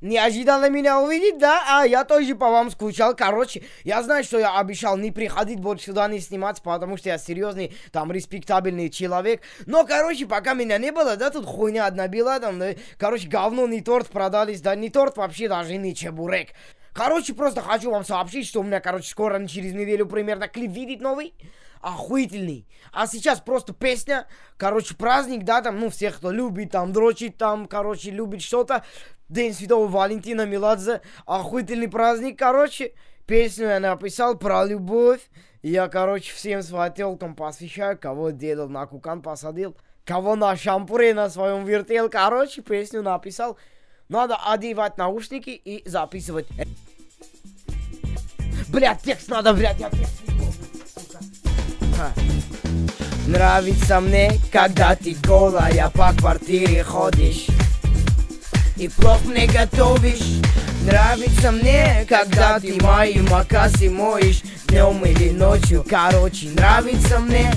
Неожиданно меня увидеть, да? Я тоже по вам скучал. Короче, я знаю, что я обещал не приходить больше сюда, не снимать, потому что я серьезный, там, респектабельный человек. Но, короче, пока меня не было, да, тут хуйня одна была, там, да, короче, говно, не торт продались, да, не торт вообще, даже не чебурек. Короче, просто хочу вам сообщить, что у меня, короче, скоро, через неделю примерно, клип видит новый. Охуительный. А сейчас просто песня, короче, праздник, да, там, ну, всех, кто любит, там, дрочит, там, короче, любит что-то. День Святого Валентина, Меладзе, охуительный праздник, короче. Песню я написал про любовь. Я, короче, всем своим телкам посвящаю, кого дедов на кукан посадил, кого на шампуре на своем вертел, короче, песню написал. Надо одевать наушники и записывать. Блядь, текст надо, блядь, я текст не помню, сука. Нравится мне, когда ты голая по квартире ходишь и плов мне готовишь. Нравится мне, когда ты мои макасы моешь днем или ночью. Короче, нравится мне,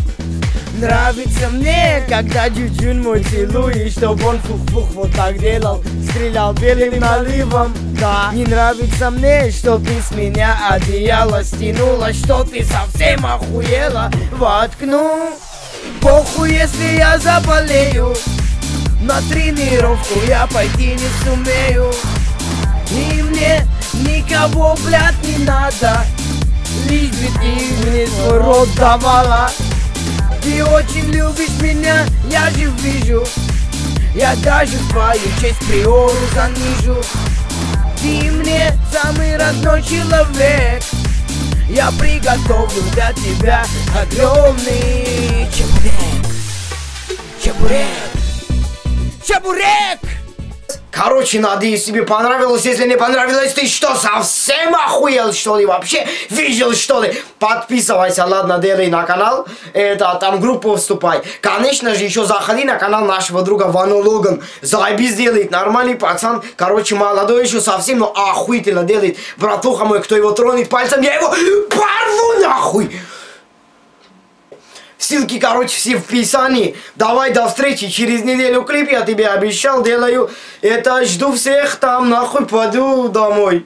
когда Джуджун мой целуешь, чтоб он фух-фух вот так делал, стрелял белым наливом. Да, не нравится мне, что ты с меня одеяло стянула, что ты совсем охуела. Воткну, похуй, если я заболею, на тренировку я пойти не сумею. И мне никого, блядь, не надо, лишь бы ты мне свой рот давала. Ты очень любишь меня, я же вижу, я даже твою честь приору занижу. Ты мне самый родной человек, я приготовлю для тебя огромный чебурек. Чебурек! Короче, надеюсь, тебе понравилось. Если не понравилось, ты что, совсем охуел, что ли? Вообще видел, что ли? Подписывайся, ладно, делай на канал. Это, там группу вступай. Конечно же, еще заходи на канал нашего друга Вано Логан. Заебись делает, нормальный пацан. Короче, молодой еще совсем, но охуительно делает. Братуха мой, кто его тронет пальцем, я его порву нахуй. Ссылки, короче, все в описании. Давай, до встречи. Через неделю клип, я тебе обещал, делаю. Это, жду всех там, нахуй, пойду домой.